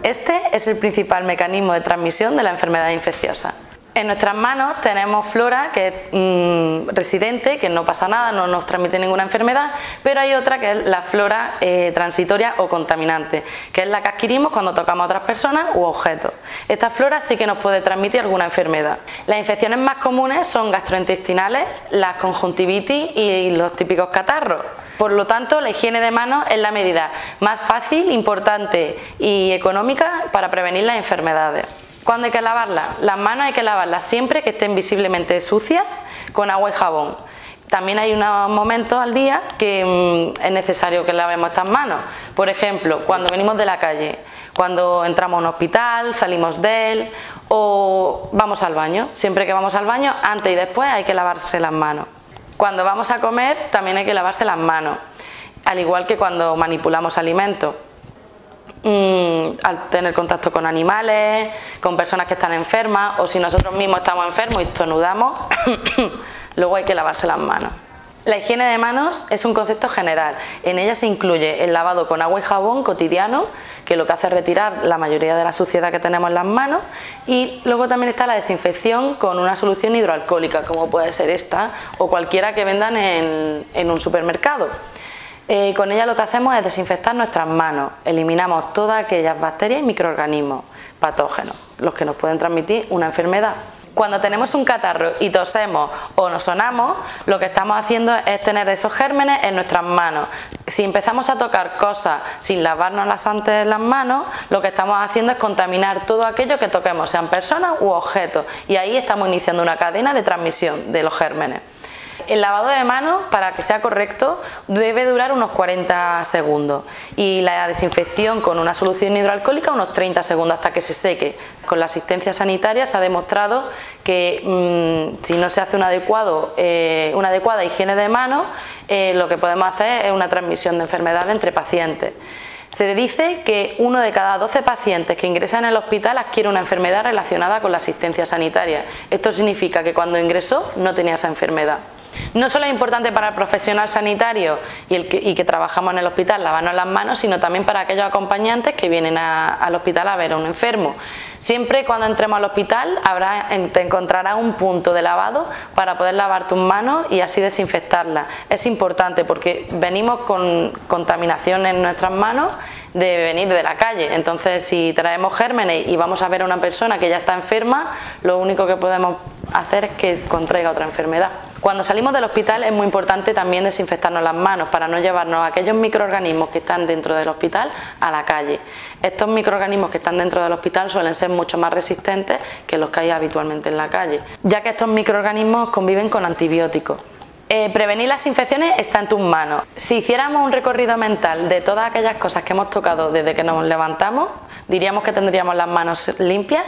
Este es el principal mecanismo de transmisión de la enfermedad infecciosa. En nuestras manos tenemos flora que es residente, que no pasa nada, no nos transmite ninguna enfermedad, pero hay otra que es la flora transitoria o contaminante, que es la que adquirimos cuando tocamos a otras personas u objetos. Esta flora sí que nos puede transmitir alguna enfermedad. Las infecciones más comunes son gastrointestinales, las conjuntivitis y los típicos catarros. Por lo tanto, la higiene de manos es la medida más fácil, importante y económica para prevenir las enfermedades. ¿Cuándo hay que lavarlas? Las manos hay que lavarlas siempre que estén visiblemente sucias con agua y jabón. También hay unos momentos al día que es necesario que lavemos estas manos. Por ejemplo, cuando venimos de la calle, cuando entramos a un hospital, salimos de él o vamos al baño. Siempre que vamos al baño, antes y después hay que lavarse las manos. Cuando vamos a comer también hay que lavarse las manos, al igual que cuando manipulamos alimentos. Al tener contacto con animales, con personas que están enfermas o si nosotros mismos estamos enfermos y estornudamos, luego hay que lavarse las manos. La higiene de manos es un concepto general. En ella se incluye el lavado con agua y jabón cotidiano, que lo que hace es retirar la mayoría de la suciedad que tenemos en las manos, y luego también está la desinfección con una solución hidroalcohólica, como puede ser esta o cualquiera que vendan en un supermercado. Con ella lo que hacemos es desinfectar nuestras manos, eliminamos todas aquellas bacterias y microorganismos patógenos, los que nos pueden transmitir una enfermedad. Cuando tenemos un catarro y tosemos o nos sonamos, lo que estamos haciendo es tener esos gérmenes en nuestras manos. Si empezamos a tocar cosas sin lavárnoslas antes las manos, lo que estamos haciendo es contaminar todo aquello que toquemos, sean personas u objetos, y ahí estamos iniciando una cadena de transmisión de los gérmenes. El lavado de manos, para que sea correcto, debe durar unos 40 segundos y la desinfección con una solución hidroalcohólica unos 30 segundos hasta que se seque. Con la asistencia sanitaria se ha demostrado que si no se hace una adecuada higiene de manos, lo que podemos hacer es una transmisión de enfermedades entre pacientes. Se dice que 1 de cada 12 pacientes que ingresan en el hospital adquiere una enfermedad relacionada con la asistencia sanitaria. Esto significa que cuando ingresó no tenía esa enfermedad. No solo es importante para el profesional sanitario y que trabajamos en el hospital lavarnos las manos, sino también para aquellos acompañantes que vienen al hospital a ver a un enfermo. Siempre cuando entremos al hospital te encontrarás un punto de lavado para poder lavar tus manos y así desinfectarlas. Es importante porque venimos con contaminación en nuestras manos de venir de la calle. Entonces, si traemos gérmenes y vamos a ver a una persona que ya está enferma, lo único que podemos hacer es que contraiga otra enfermedad. Cuando salimos del hospital es muy importante también desinfectarnos las manos para no llevarnos aquellos microorganismos que están dentro del hospital a la calle. Estos microorganismos que están dentro del hospital suelen ser mucho más resistentes que los que hay habitualmente en la calle, ya que estos microorganismos conviven con antibióticos. Prevenir las infecciones está en tus manos. Si hiciéramos un recorrido mental de todas aquellas cosas que hemos tocado desde que nos levantamos, diríamos que tendríamos las manos limpias,